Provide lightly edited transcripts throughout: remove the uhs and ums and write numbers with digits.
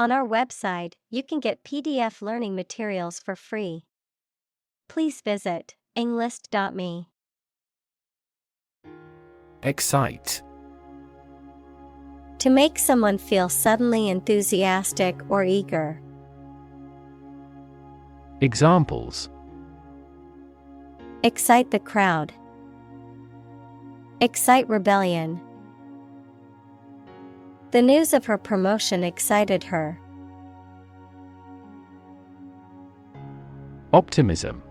On our website, you can get PDF learning materials for free. Please visit englist.me. Excite. To make someone feel suddenly enthusiastic or eager. Examples: Excite the crowd. Excite rebellion. The news of her promotion excited her. Optimism.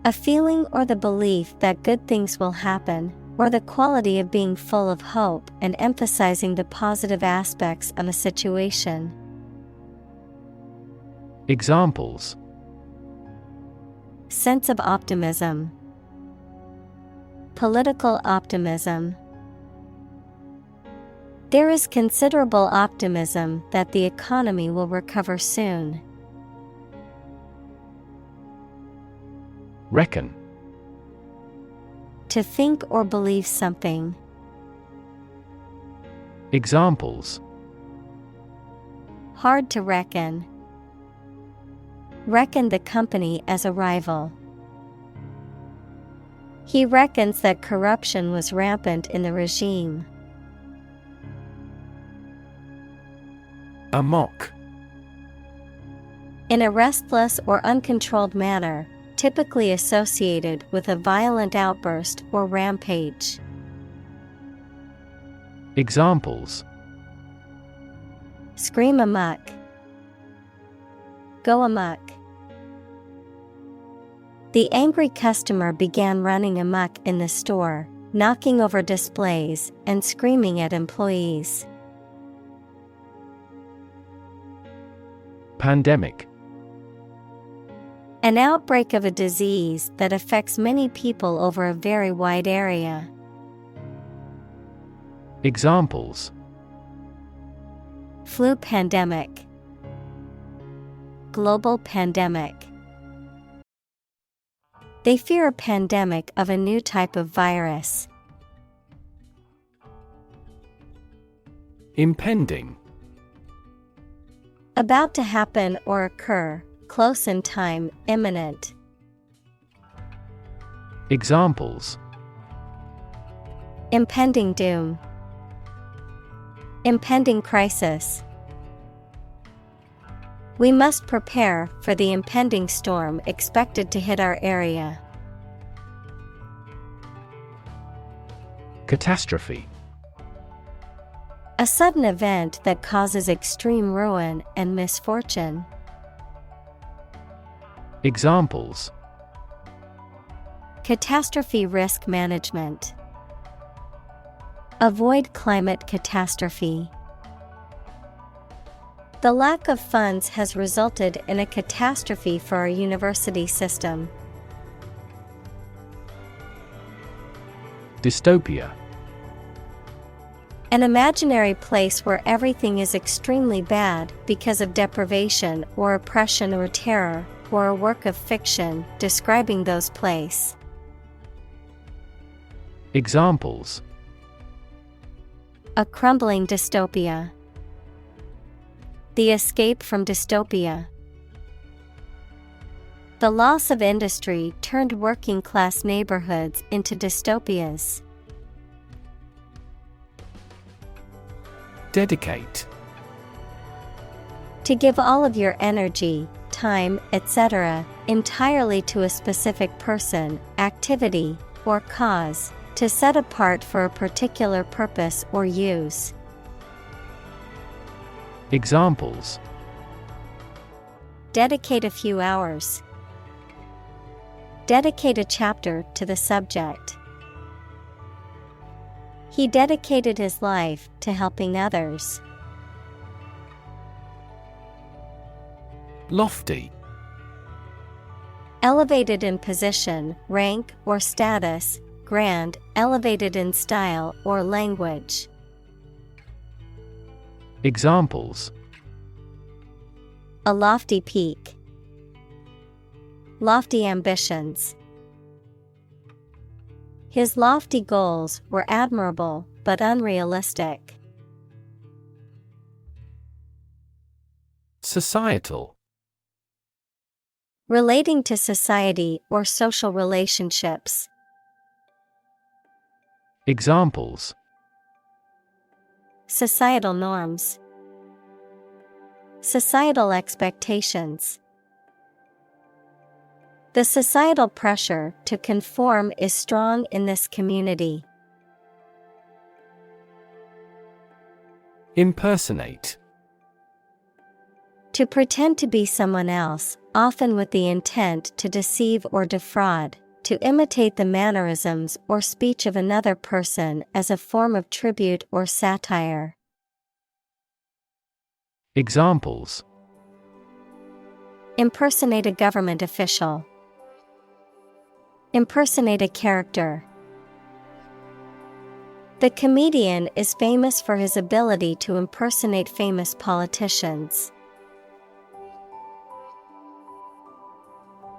A feeling or the belief that good things will happen, or the quality of being full of hope and emphasizing the positive aspects of a situation. Examples: Sense of optimism. Political optimism. There is considerable optimism that the economy will recover soon. Reckon. To think or believe something. Examples: Hard to reckon. Reckon the company as a rival. He reckons that corruption was rampant in the regime. Amok. In a restless or uncontrolled manner, typically associated with a violent outburst or rampage. Examples: Scream amok. Go amok. The angry customer began running amok in the store, knocking over displays and screaming at employees. Pandemic. An outbreak of a disease that affects many people over a very wide area. Examples: Flu pandemic. Global pandemic. They fear a pandemic of a new type of virus. Impending. About to happen or occur, close in time, imminent. Examples: Impending doom. Impending crisis. We must prepare for the impending storm expected to hit our area. Catastrophe. A sudden event that causes extreme ruin and misfortune. Examples: Catastrophe risk management. Avoid climate catastrophe. The lack of funds has resulted in a catastrophe for our university system. Dystopia. An imaginary place where everything is extremely bad because of deprivation or oppression or terror, or a work of fiction describing those places. Examples: A crumbling dystopia. The escape from dystopia. The loss of industry turned working class neighborhoods into dystopias. Dedicate. To give all of your energy, time, etc., entirely to a specific person, activity, or cause, to set apart for a particular purpose or use. Examples: Dedicate a few hours. Dedicate a chapter to the subject. He dedicated his life to helping others. Lofty. Elevated in position, rank, or status, grand, elevated in style or language. Examples: A lofty peak. Lofty ambitions. His lofty goals were admirable but unrealistic. Societal. Relating to society or social relationships. Examples: Societal norms. Societal expectations. The societal pressure to conform is strong in this community. Impersonate. To pretend to be someone else, often with the intent to deceive or defraud, to imitate the mannerisms or speech of another person as a form of tribute or satire. Examples: Impersonate a government official. Impersonate a character. The comedian is famous for his ability to impersonate famous politicians.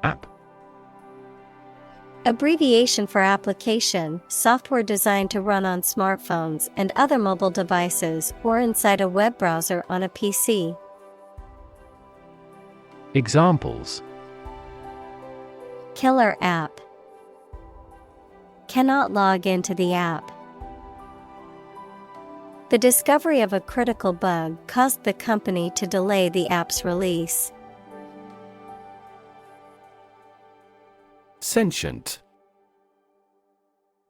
App. Abbreviation for application, software designed to run on smartphones and other mobile devices or inside a web browser on a PC. Examples: Killer app. Cannot log into the app. The discovery of a critical bug caused the company to delay the app's release. Sentient.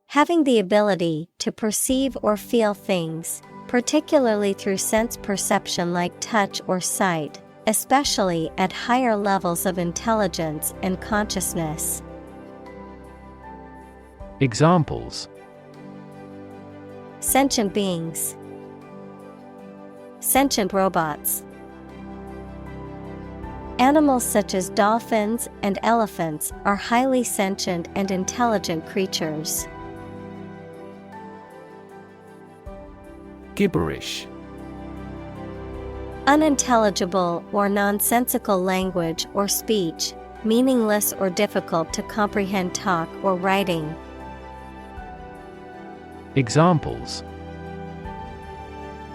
Having the ability to perceive or feel things, particularly through sense perception like touch or sight, especially at higher levels of intelligence and consciousness. Examples: Sentient beings. Sentient robots. Animals such as dolphins and elephants are highly sentient and intelligent creatures. Gibberish. Unintelligible or nonsensical language or speech, meaningless or difficult to comprehend talk or writing. Examples: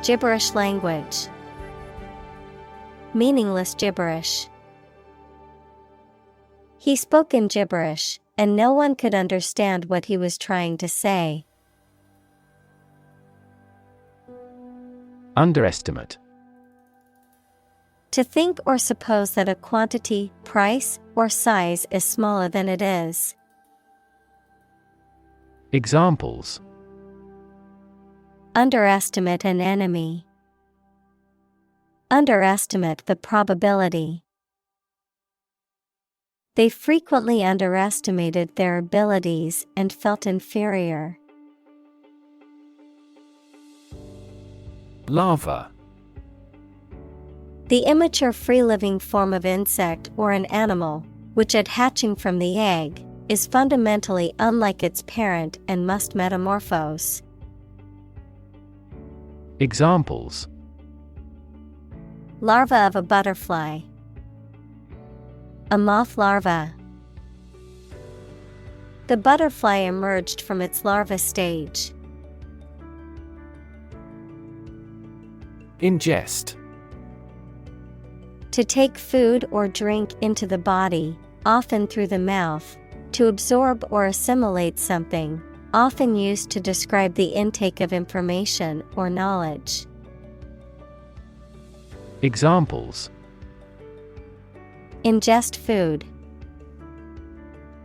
Gibberish language. Meaningless gibberish. He spoke in gibberish, and no one could understand what he was trying to say. Underestimate. To think or suppose that a quantity, price, or size is smaller than it is. Examples: Underestimate an enemy. Underestimate the probability. They frequently underestimated their abilities and felt inferior. Larva. The immature free-living form of insect or an animal, which at hatching from the egg, is fundamentally unlike its parent and must metamorphose. Examples: Larva of a butterfly. A moth larva. The butterfly emerged from its larva stage. Ingest. To take food or drink into the body, often through the mouth, to absorb or assimilate something, often used to describe the intake of information or knowledge. Examples: Ingest food.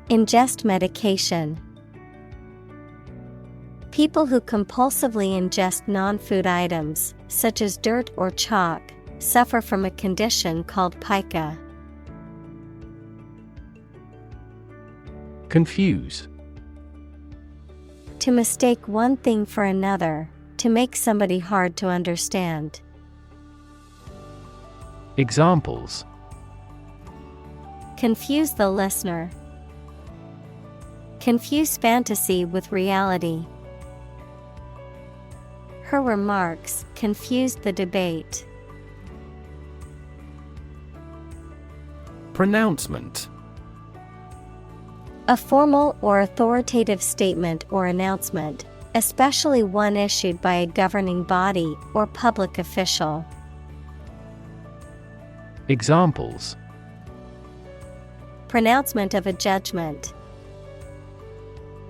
Ingest medication. People who compulsively ingest non-food items, such as dirt or chalk, suffer from a condition called pica. Confuse. To mistake one thing for another, to make somebody hard to understand. Examples: Confuse the listener. Confuse fantasy with reality. Her remarks confused the debate. Pronouncement. A formal or authoritative statement or announcement, especially one issued by a governing body or public official. Examples: pronouncement of a judgment,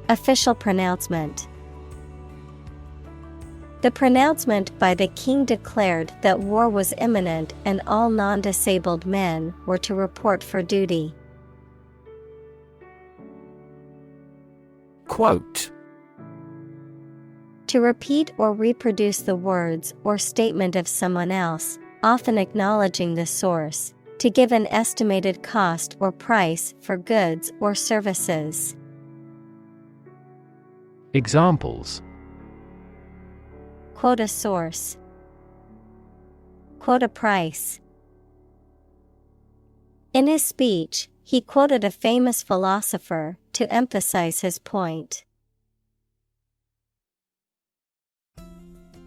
official pronouncement. The pronouncement by the king declared that war was imminent and all non-disabled men were to report for duty. Quote: to repeat or reproduce the words or statement of someone else, often acknowledging the source, to give an estimated cost or price for goods or services. Examples: quote a source, quote a price. In his speech, he quoted a famous philosopher to emphasize his point.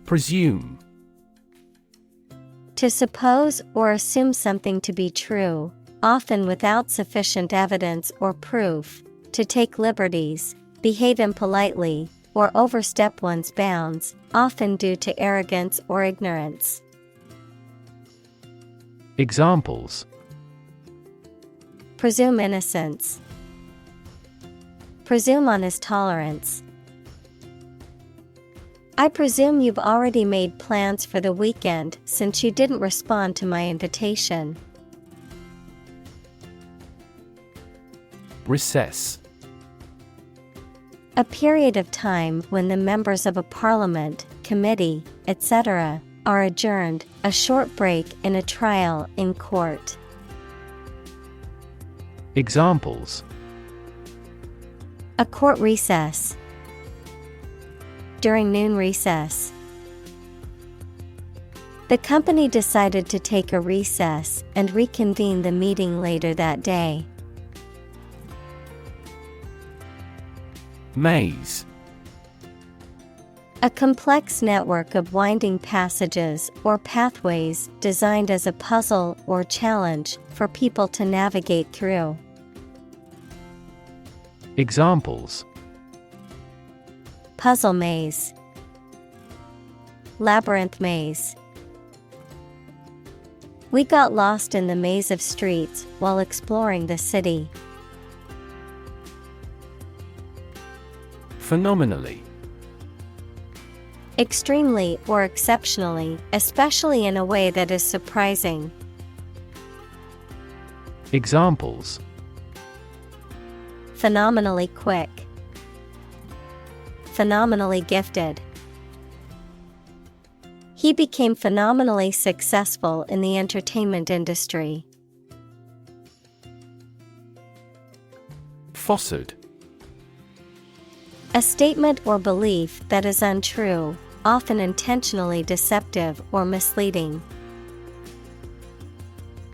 Presume: to suppose or assume something to be true, often without sufficient evidence or proof, to take liberties, behave impolitely, or overstep one's bounds, often due to arrogance or ignorance. Examples: presume innocence, presume on his tolerance. I presume you've already made plans for the weekend since you didn't respond to my invitation. Recess: a period of time when the members of a parliament, committee, etc., are adjourned, a short break in a trial in court. Examples: a court recess, during noon recess. The company decided to take a recess and reconvene the meeting later that day. Maze: a complex network of winding passages or pathways designed as a puzzle or challenge for people to navigate through. Examples: puzzle maze, labyrinth maze. We got lost in the maze of streets while exploring the city. Phenomenally: extremely or exceptionally, especially in a way that is surprising. Examples: phenomenally quick, phenomenally gifted. He became phenomenally successful in the entertainment industry. Falsehood: a statement or belief that is untrue, often intentionally deceptive or misleading.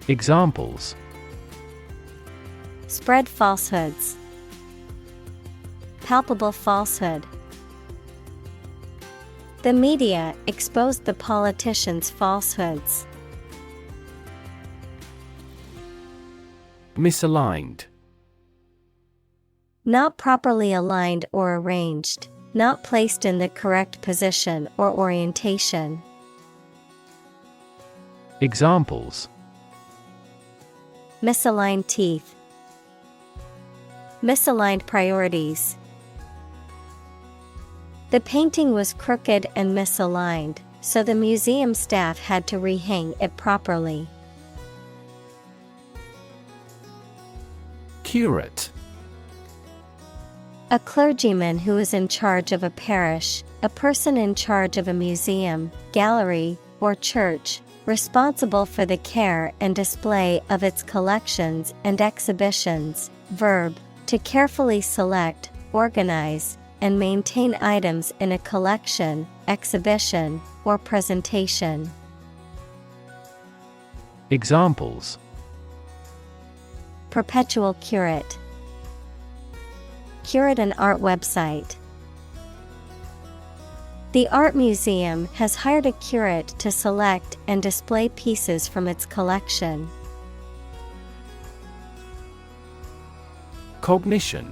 Examples: spread falsehoods, palpable falsehood. The media exposed the politicians' falsehoods. Misaligned: not properly aligned or arranged, not placed in the correct position or orientation. Examples: misaligned teeth, misaligned priorities. The painting was crooked and misaligned, so the museum staff had to rehang it properly. Curate: a clergyman who is in charge of a parish, a person in charge of a museum, gallery, or church, responsible for the care and display of its collections and exhibitions. Verb: to carefully select, organize, and maintain items in a collection, exhibition, or presentation. Examples: perpetual curate, curate an art website. The art museum has hired a curate to select and display pieces from its collection. Cognition: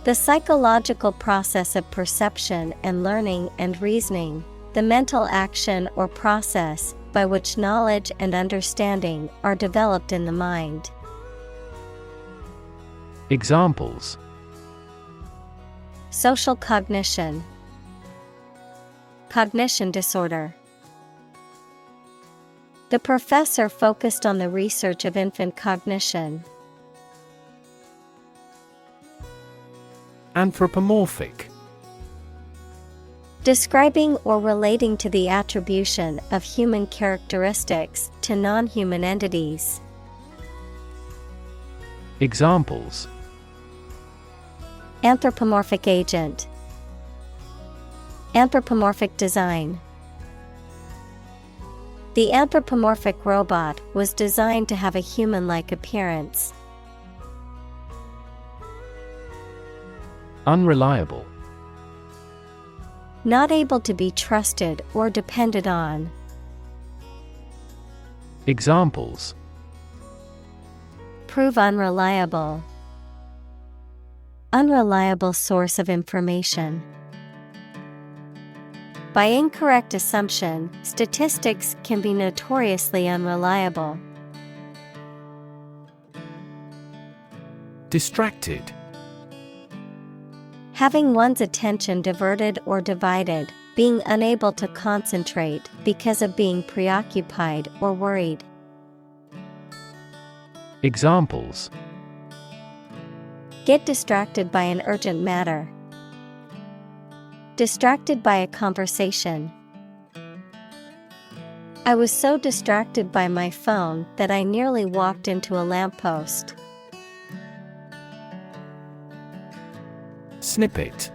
the psychological process of perception and learning and reasoning, the mental action or process by which knowledge and understanding are developed in the mind. Examples: social cognition, cognition disorder. The professor focused on the research of infant cognition. Anthropomorphic. Describing or relating to the attribution of human characteristics to non-human entities. Examples: anthropomorphic agent, anthropomorphic design. The anthropomorphic robot was designed to have a human-like appearance. Unreliable. Not able to be trusted or depended on. Examples: prove unreliable, unreliable source of information. By incorrect assumption, statistics can be notoriously unreliable. Distracted. Having one's attention diverted or divided, being unable to concentrate because of being preoccupied or worried. Examples: get distracted by an urgent matter. Distracted by a conversation. I was so distracted by my phone that I nearly walked into a lamppost. Snippet.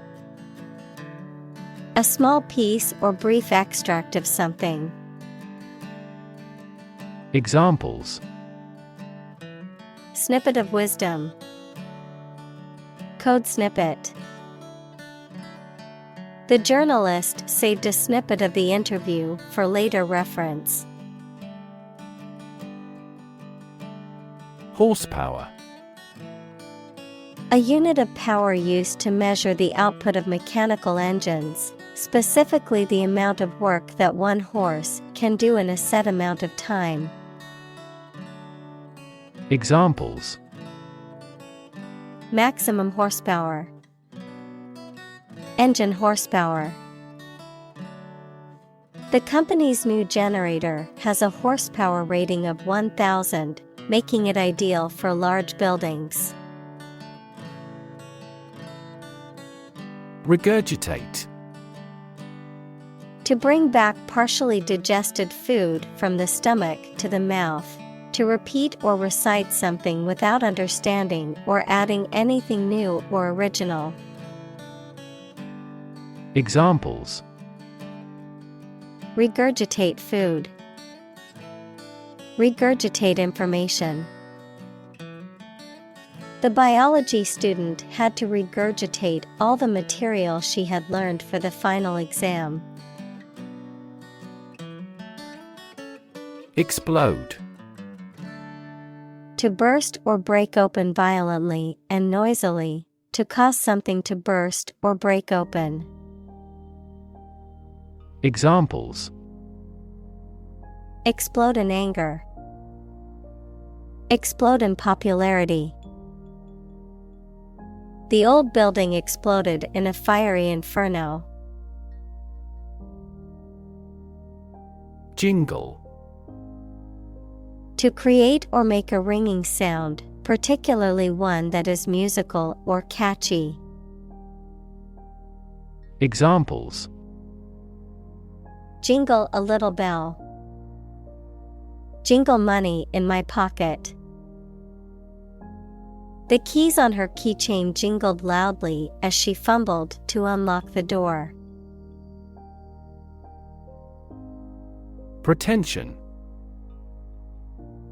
A small piece or brief extract of something. Examples: snippet of wisdom, code snippet. The journalist saved a snippet of the interview for later reference. Horsepower. A unit of power used to measure the output of mechanical engines, specifically the amount of work that one horse can do in a set amount of time. Examples: maximum horsepower, engine horsepower. The company's new generator has a horsepower rating of 1,000, making it ideal for large buildings. Regurgitate. To bring back partially digested food from the stomach to the mouth. To repeat or recite something without understanding or adding anything new or original. Examples: regurgitate food, regurgitate information. The biology student had to regurgitate all the material she had learned for the final exam. Explode. To burst or break open violently and noisily, to cause something to burst or break open. Examples: explode in anger, explode in popularity. The old building exploded in a fiery inferno. Jingle. To create or make a ringing sound, particularly one that is musical or catchy. Examples: jingle a little bell, jingle money in my pocket. The keys on her keychain jingled loudly as she fumbled to unlock the door. Pretension.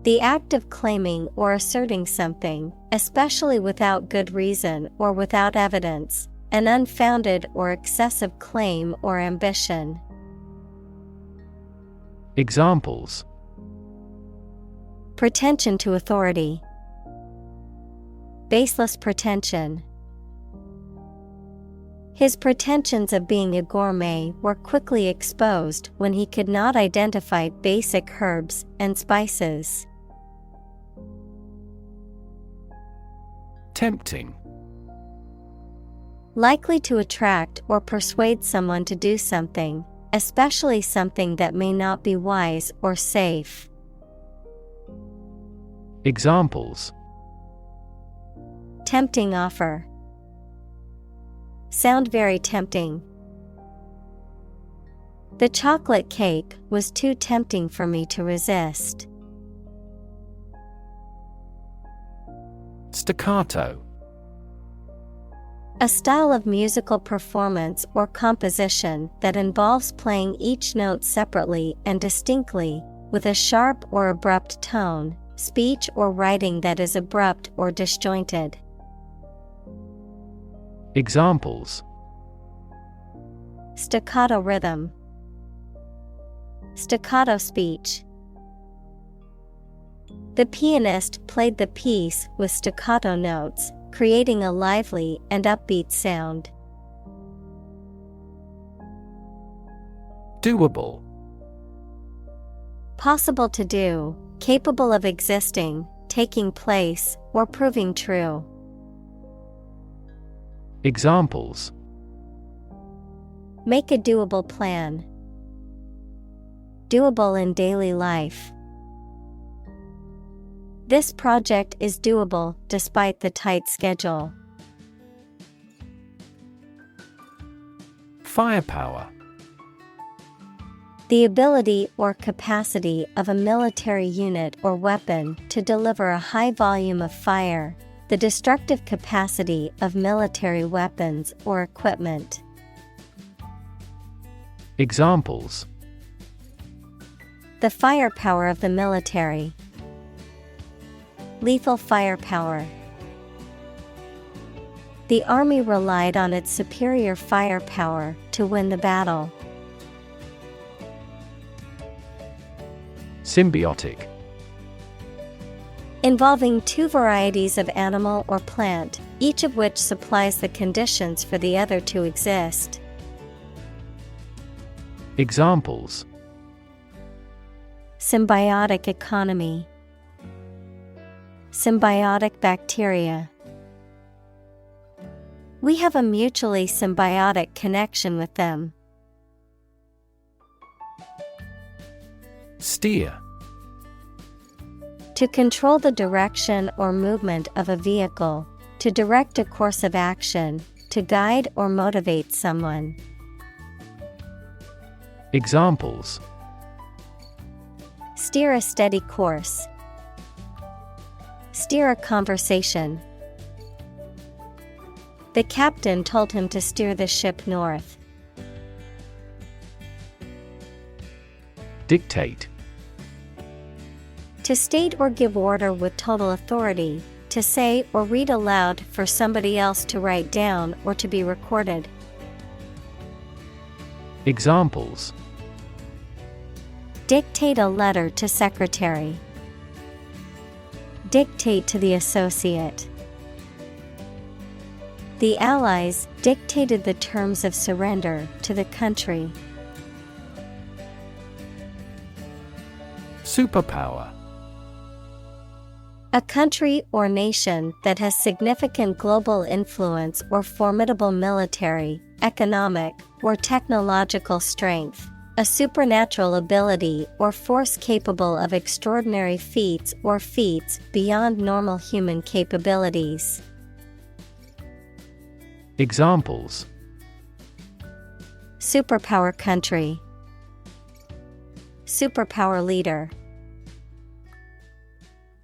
The act of claiming or asserting something, especially without good reason or without evidence, an unfounded or excessive claim or ambition. Examples: pretension to authority, baseless pretension. His pretensions of being a gourmet were quickly exposed when he could not identify basic herbs and spices. Tempting. Likely to attract or persuade someone to do something, especially something that may not be wise or safe. Examples: Tempting offer. Sound very tempting. The chocolate cake was too tempting for me to resist. Staccato. A style of musical performance or composition that involves playing each note separately and distinctly, with a sharp or abrupt tone, speech or writing that is abrupt or disjointed. Examples: Staccato rhythm. Staccato speech. The pianist played the piece with staccato notes, creating a lively and upbeat sound. Doable. Possible to do, capable of existing, taking place, or proving true. Examples: Make a doable plan. Doable in daily life. This project is doable despite the tight schedule. Firepower. The ability or capacity of a military unit or weapon to deliver a high volume of fire, the destructive capacity of military weapons or equipment. Examples: The firepower of the military. Lethal firepower. The army relied on its superior firepower to win the battle. Symbiotic. Involving two varieties of animal or plant, each of which supplies the conditions for the other to exist. Examples: Symbiotic economy. Symbiotic bacteria. We have a mutually symbiotic connection with them. Steer. To control the direction or movement of a vehicle, to direct a course of action, to guide or motivate someone. Examples: Steer a steady course. Steer a conversation. The captain told him to steer the ship north. Dictate. To state or give order with total authority, to say or read aloud for somebody else to write down or to be recorded. Examples: Dictate a letter to secretary. Dictate to the associate. The Allies dictated the terms of surrender to the country. Superpower. A country or nation that has significant global influence or formidable military, economic, or technological strength. A supernatural ability or force capable of extraordinary feats or feats beyond normal human capabilities. Examples: Superpower country. Superpower leader.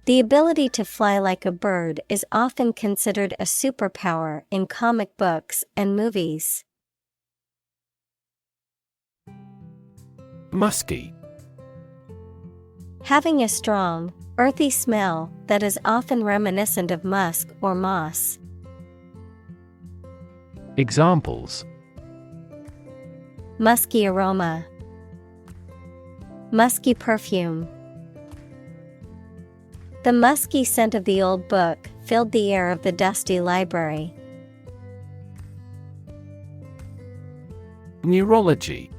The ability to fly like a bird is often considered a superpower in comic books and movies. Musky. Having a strong, earthy smell that is often reminiscent of musk or moss. Examples: Musky aroma. Musky perfume. The musky scent of the old book filled the air of the dusty library. Neurology.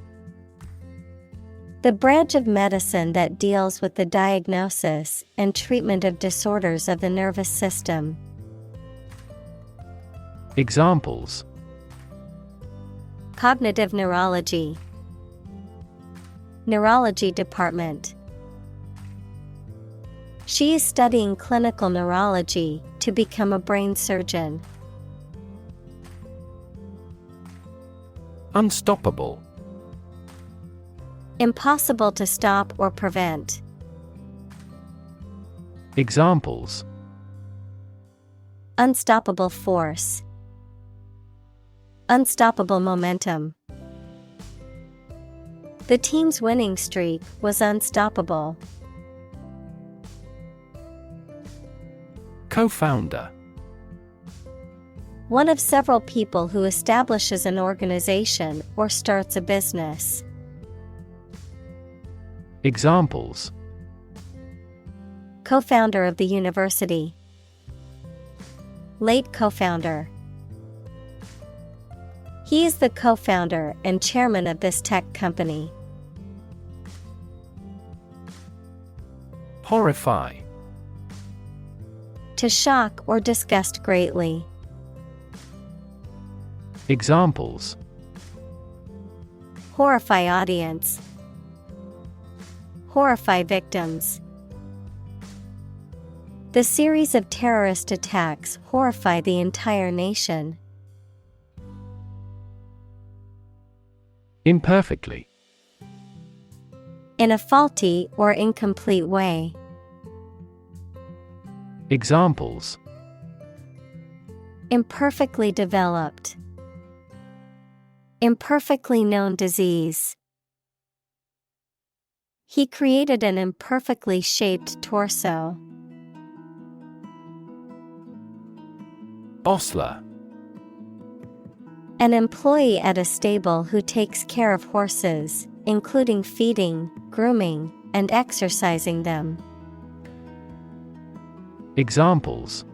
The branch of medicine that deals with the diagnosis and treatment of disorders of the nervous system. Examples: Cognitive neurology. Neurology department. She is studying clinical neurology to become a brain surgeon. Unstoppable. Impossible to stop or prevent. Examples: Unstoppable force. Unstoppable momentum. The team's winning streak was unstoppable. Co-founder. One of several people who establishes an organization or starts a business. Examples: Co-founder of the university. Late co-founder. He is the co-founder and chairman of this tech company. Horrify. To shock or disgust greatly. Examples: Horrify audience. Horrify victims. The series of terrorist attacks horrify the entire nation. Imperfectly. In a faulty or incomplete way. Examples: Imperfectly developed. Imperfectly known disease. He created an imperfectly shaped torso. Ostler. An employee at a stable who takes care of horses, including feeding, grooming, and exercising them. Examples: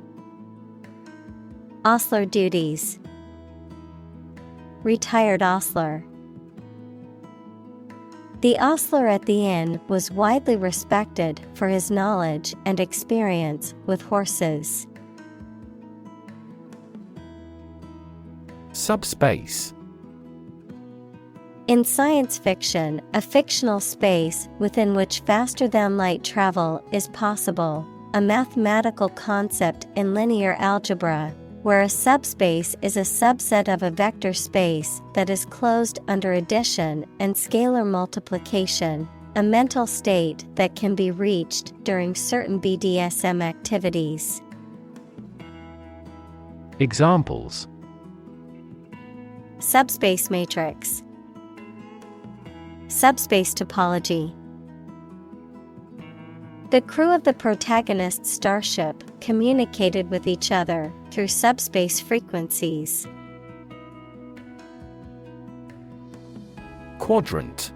Ostler duties. Retired ostler. The ostler at the inn was widely respected for his knowledge and experience with horses. Subspace. In science fiction, a fictional space within which faster-than-light travel is possible, a mathematical concept in linear algebra, where a subspace is a subset of a vector space that is closed under addition and scalar multiplication, a mental state that can be reached during certain BDSM activities. Examples: Subspace matrix. Subspace topology. The crew of the protagonist's starship communicated with each other through subspace frequencies. Quadrant.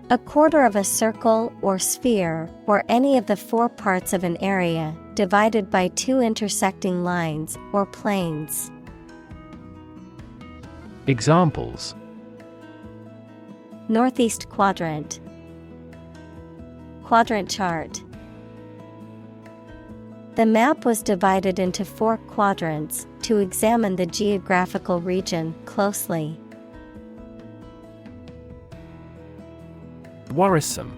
A quarter of a circle or sphere, or any of the four parts of an area, divided by two intersecting lines or planes. Examples: Northeast quadrant. Quadrant chart. The map was divided into 4 quadrants to examine the geographical region closely. Worrisome.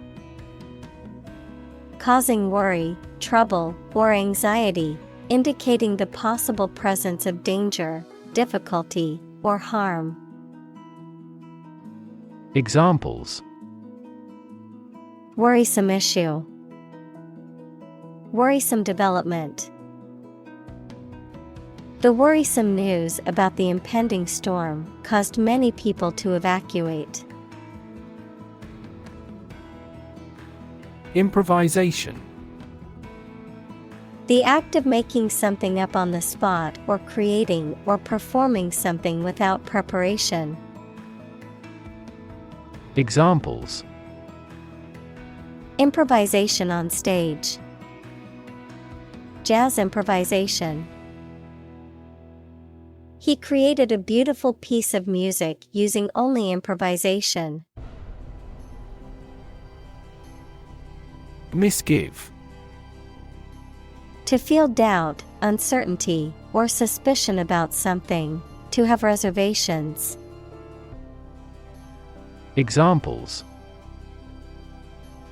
Causing worry, trouble, or anxiety, indicating the possible presence of danger, difficulty, or harm. Examples: Worrisome issue. Worrisome development. The worrisome news about the impending storm caused many people to evacuate. Improvisation. The act of making something up on the spot or creating or performing something without preparation. Examples: Improvisation on stage. Jazz improvisation. He created a beautiful piece of music using only improvisation. Misgive. To feel doubt, uncertainty, or suspicion about something. To have reservations. Examples: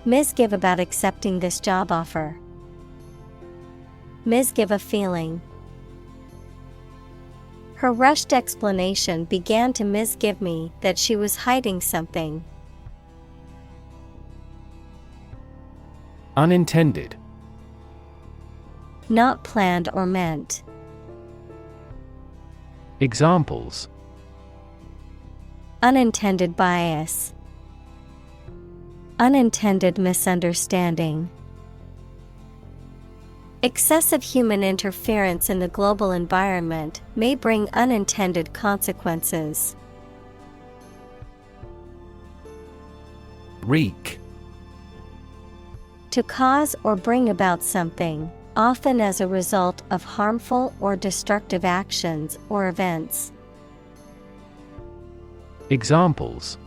Misgive about accepting this job offer. Misgive a feeling. Her rushed explanation began to misgive me that she was hiding something. Unintended. Not planned or meant. Examples: Unintended bias. Unintended misunderstanding. Excessive human interference in the global environment may bring unintended consequences. Wreak. To cause or bring about something, often as a result of harmful or destructive actions or events. Examples: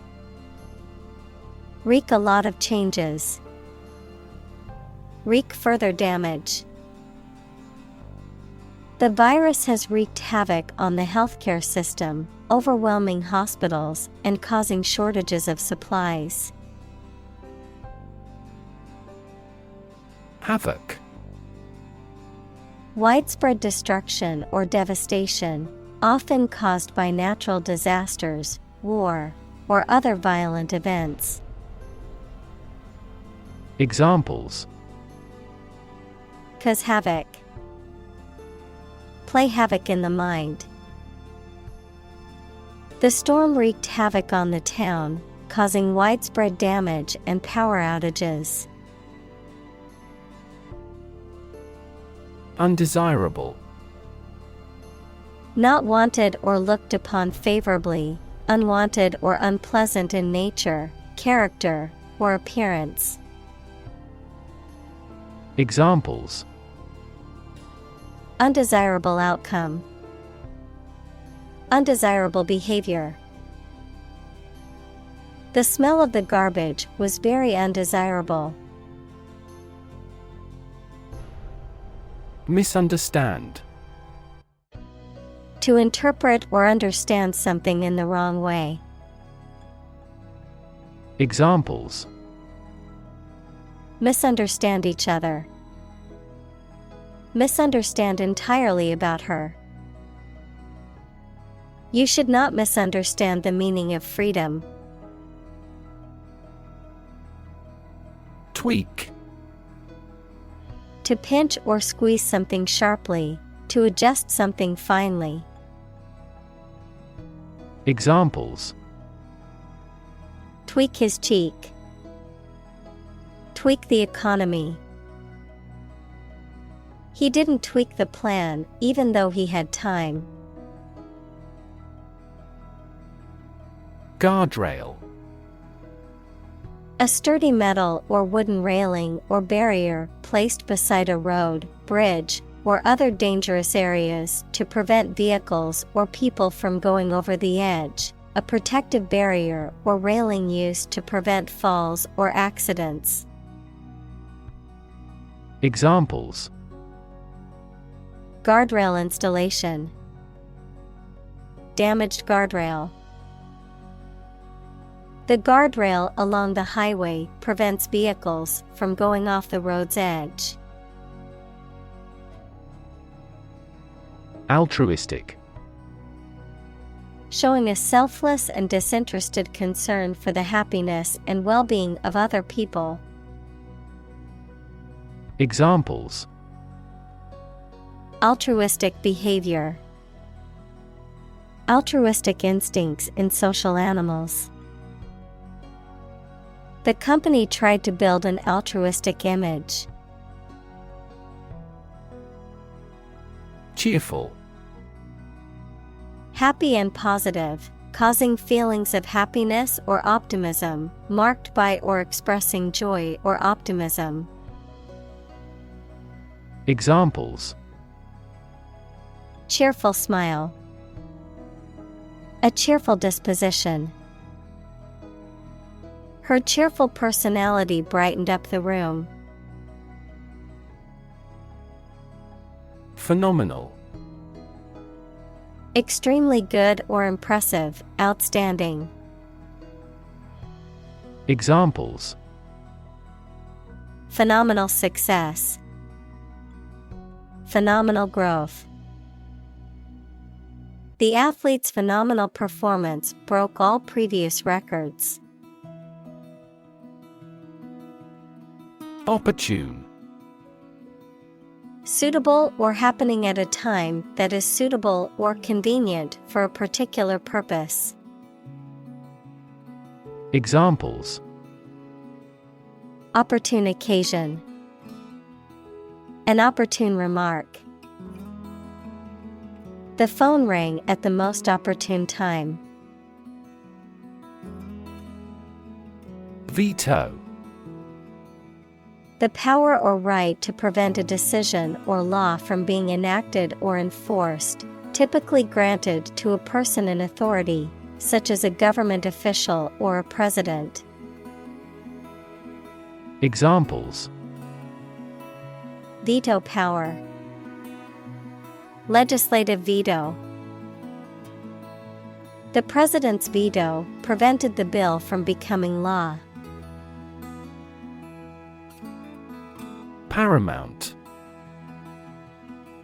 Wreak a lot of changes. Wreak further damage. The virus has wreaked havoc on the healthcare system, overwhelming hospitals and causing shortages of supplies. Havoc. Widespread destruction or devastation, often caused by natural disasters, war, or other violent events. Examples: Cause havoc. Play havoc in the mind. The storm wreaked havoc on the town, causing widespread damage and power outages. Undesirable. Not wanted or looked upon favorably, unwanted or unpleasant in nature, character, or appearance. Examples: Undesirable outcome. Undesirable behavior. The smell of the garbage was very undesirable. Misunderstand. To interpret or understand something in the wrong way. Examples: Misunderstand each other. Misunderstand entirely about her. You should not misunderstand the meaning of freedom. Tweak. To pinch or squeeze something sharply, to adjust something finely. Examples: Tweak his cheek. Tweak the economy. He didn't tweak the plan, even though he had time. Guardrail. A sturdy metal or wooden railing or barrier placed beside a road, bridge, or other dangerous areas to prevent vehicles or people from going over the edge. A protective barrier or railing used to prevent falls or accidents. Examples: Guardrail installation. Damaged guardrail. The guardrail along the highway prevents vehicles from going off the road's edge. Altruistic. Showing a selfless and disinterested concern for the happiness and well-being of other people. Examples: Altruistic behavior. Altruistic instincts in social animals. The company tried to build an altruistic image. Cheerful. Happy and positive, causing feelings of happiness or optimism, marked by or expressing joy or optimism. Examples: Cheerful smile. A cheerful disposition. Her cheerful personality brightened up the room. Phenomenal. Extremely good or impressive, outstanding. Examples: Phenomenal success. Phenomenal growth. The athlete's phenomenal performance broke all previous records. Opportune. Suitable or happening at a time that is suitable or convenient for a particular purpose. Examples: Opportune occasion. An opportune remark. The phone rang at the most opportune time. Veto. The power or right to prevent a decision or law from being enacted or enforced, typically granted to a person in authority, such as a government official or a president. Examples: Veto power. Legislative veto. The president's veto prevented the bill from becoming law. Paramount.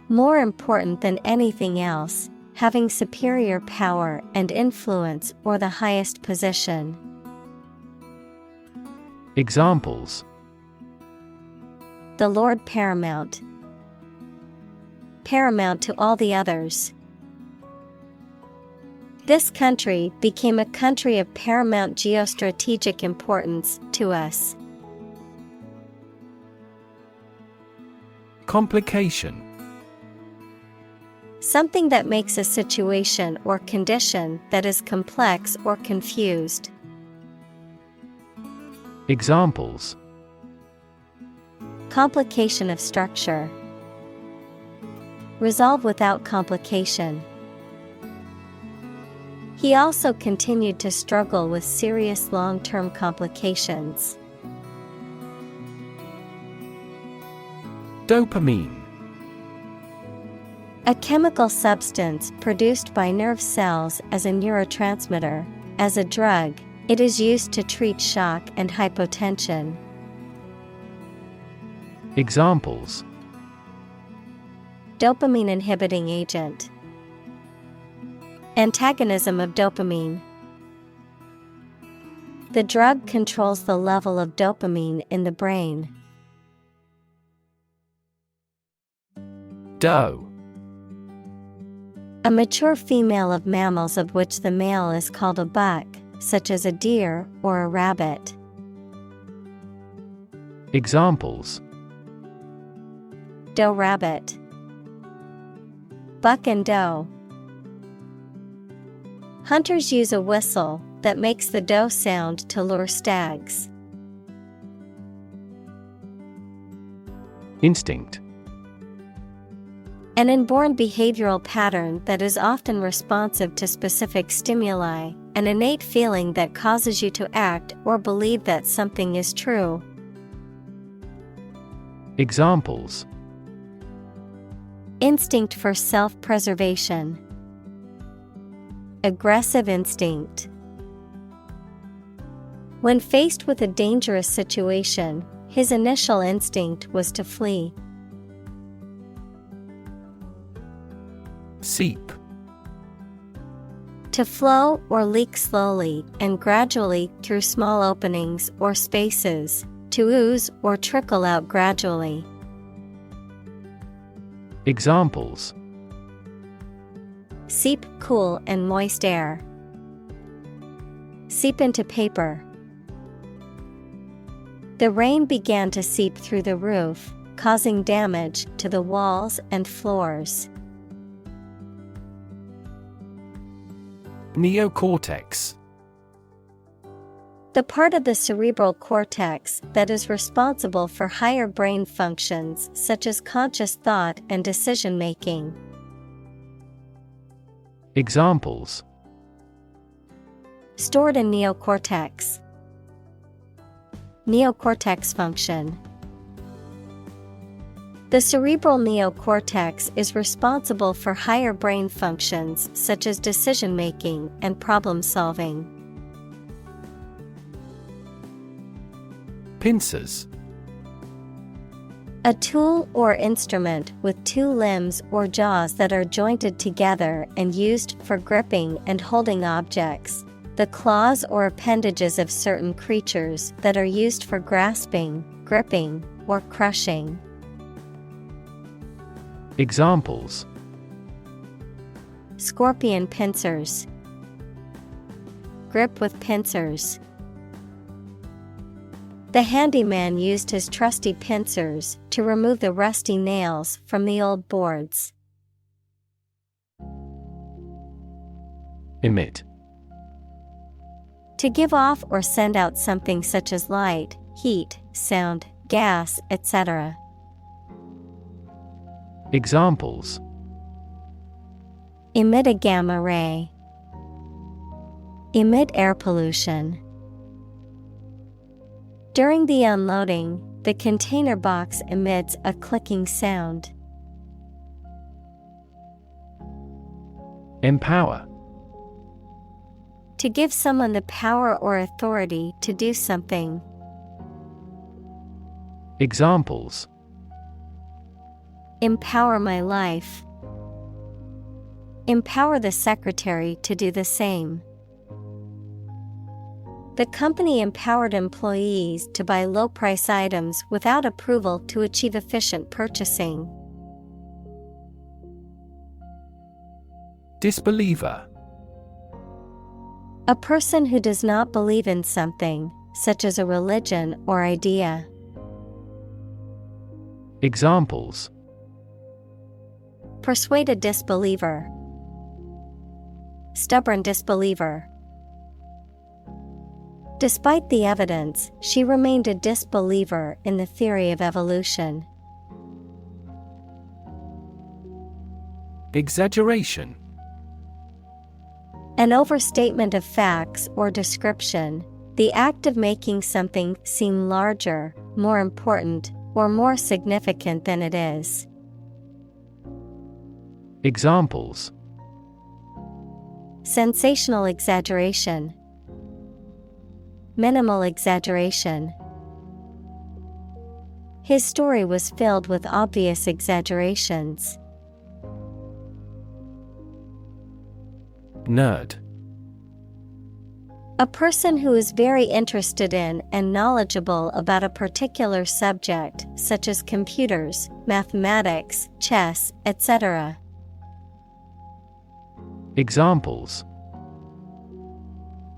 More important than anything else, having superior power and influence or the highest position. Examples: The Lord Paramount. Paramount to all the others. This country became a country of paramount geostrategic importance to us. Complication. Something that makes a situation or condition that is complex or confused. Examples: Complication of structure. Resolve without complication. He also continued to struggle with serious long-term complications. Dopamine. A chemical substance produced by nerve cells as a neurotransmitter. As a drug, it is used to treat shock and hypotension. Examples: Dopamine inhibiting agent. Antagonism of dopamine. The drug controls the level of dopamine in the brain. Doe. A mature female of mammals of which the male is called a buck, such as a deer or a rabbit. Examples: Doe rabbit. Buck and doe. Hunters use a whistle that makes the doe sound to lure stags. Instinct. An inborn behavioral pattern that is often responsive to specific stimuli, an innate feeling that causes you to act or believe that something is true. Examples: Instinct for self-preservation. Aggressive instinct. When faced with a dangerous situation, his initial instinct was to flee. Seep. To flow or leak slowly and gradually through small openings or spaces, to ooze or trickle out gradually. Examples: Seep cool and moist air. Seep into paper. The rain began to seep through the roof, causing damage to the walls and floors. Neocortex. The part of the cerebral cortex that is responsible for higher brain functions such as conscious thought and decision-making. Examples: Stored in neocortex. Neocortex function. The cerebral neocortex is responsible for higher brain functions such as decision-making and problem-solving. Pincers. A tool or instrument with two limbs or jaws that are jointed together and used for gripping and holding objects. The claws or appendages of certain creatures that are used for grasping, gripping, or crushing. Examples: Scorpion pincers. Grip with pincers. The handyman used his trusty pincers to remove the rusty nails from the old boards. Emit. To give off or send out something such as light, heat, sound, gas, etc. Examples: Emit a gamma ray. Emit air pollution. During the unloading, the container box emits a clicking sound. Empower. To give someone the power or authority to do something. Examples: Empower my life. Empower the secretary to do the same. The company empowered employees to buy low-price items without approval to achieve efficient purchasing. Disbeliever. A person who does not believe in something, such as a religion or idea. Examples: Persuade a disbeliever. Stubborn disbeliever. Despite the evidence, she remained a disbeliever in the theory of evolution. Exaggeration. An overstatement of facts or description, the act of making something seem larger, more important, or more significant than it is. Examples: Sensational exaggeration. Minimal exaggeration. His story was filled with obvious exaggerations. Nerd. A person who is very interested in and knowledgeable about a particular subject, such as computers, mathematics, chess, etc. Examples: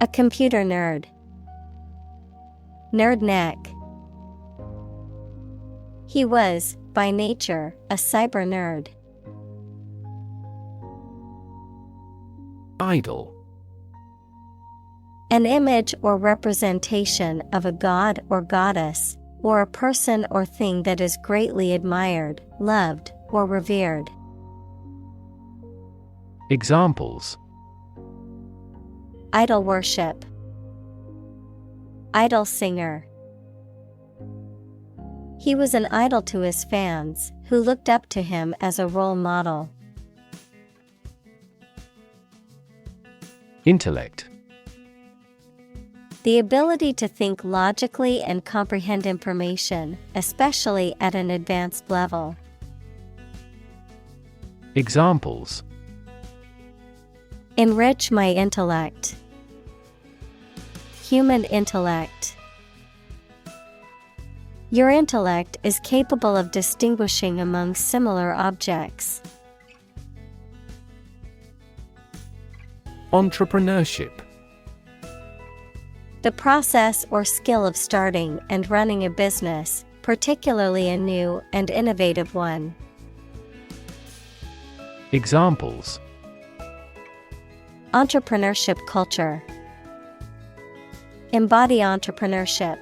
A computer nerd. Nerd neck. He was, by nature, a cyber nerd. Idol. An image or representation of a god or goddess, or a person or thing that is greatly admired, loved, or revered. Examples: Idol worship. Idol singer. He was an idol to his fans, who looked up to him as a role model. Intellect. The ability to think logically and comprehend information, especially at an advanced level. Examples: Enrich my intellect. Human intellect. Your intellect is capable of distinguishing among similar objects. Entrepreneurship. The process or skill of starting and running a business, particularly a new and innovative one. Examples: Entrepreneurship culture. Embody entrepreneurship.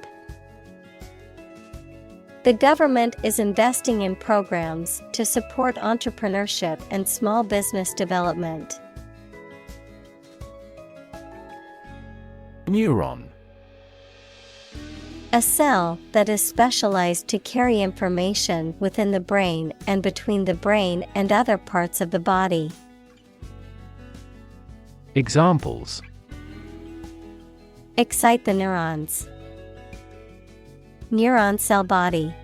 The government is investing in programs to support entrepreneurship and small business development. Neuron. A cell that is specialized to carry information within the brain and between the brain and other parts of the body. Examples: Excite the neurons. Neuron cell body.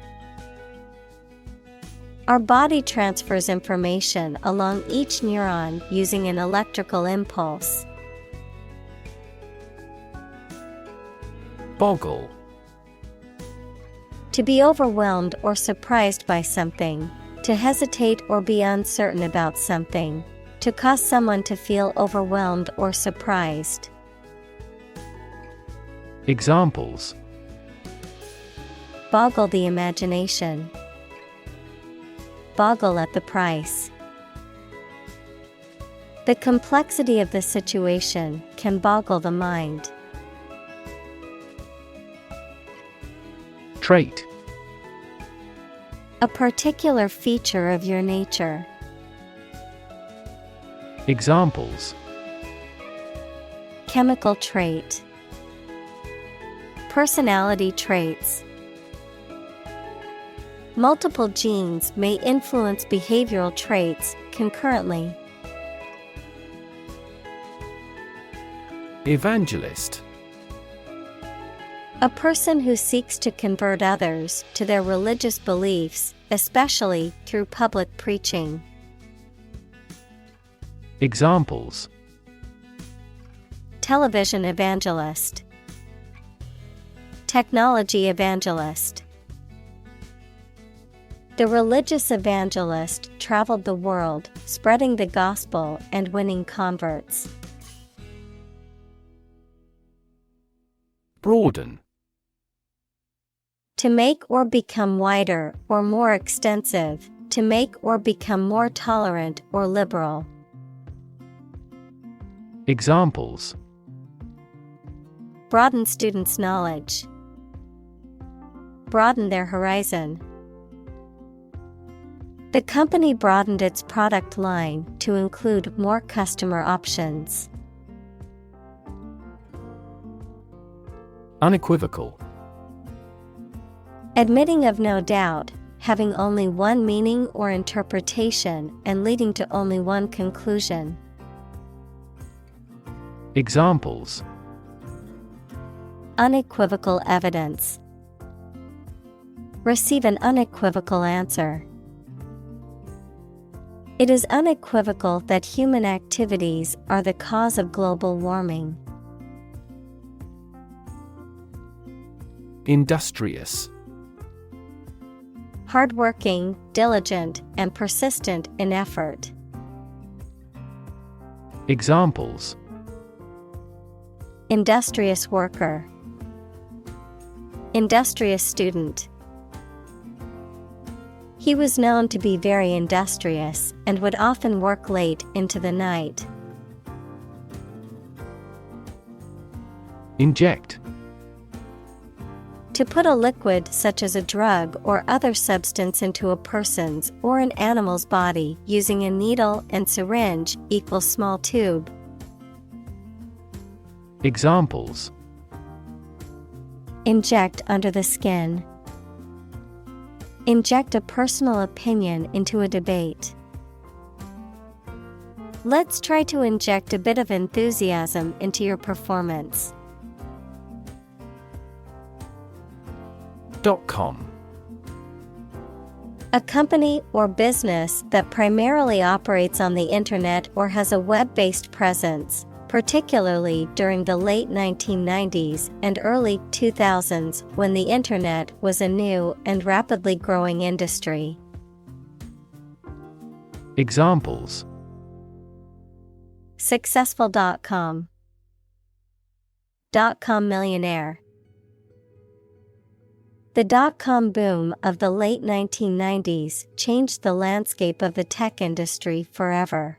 Our body transfers information along each neuron using an electrical impulse. Boggle. To be overwhelmed or surprised by something, to hesitate or be uncertain about something, to cause someone to feel overwhelmed or surprised. Examples: Boggle the imagination. Boggle at the price. The complexity of the situation can boggle the mind. Trait. A particular feature of your nature. Examples: Chemical trait. Personality traits. Multiple genes may influence behavioral traits concurrently. Evangelist. A person who seeks to convert others to their religious beliefs, especially through public preaching. Examples: Television evangelist. Technology evangelist. The religious evangelist traveled the world, spreading the gospel and winning converts. Broaden. To make or become wider or more extensive, to make or become more tolerant or liberal. Examples: Broaden students' knowledge. Broaden their horizon. The company broadened its product line to include more customer options. Unequivocal. Admitting of no doubt, having only one meaning or interpretation and leading to only one conclusion. Examples: Unequivocal evidence. Receive an unequivocal answer. It is unequivocal that human activities are the cause of global warming. Industrious. Hardworking, diligent, and persistent in effort. Examples: Industrious worker. Industrious student. He was known to be very industrious and would often work late into the night. Inject. To put a liquid such as a drug or other substance into a person's or an animal's body using a needle and syringe equals small tube. Examples: Inject under the skin. Inject a personal opinion into a debate. Let's try to inject a bit of enthusiasm into your performance. .com. A company or business that primarily operates on the internet or has a web-based presence, particularly during the late 1990s and early 2000s when the internet was a new and rapidly growing industry. Examples: Successful.com. .com millionaire. The dot-com boom of the late 1990s changed the landscape of the tech industry forever.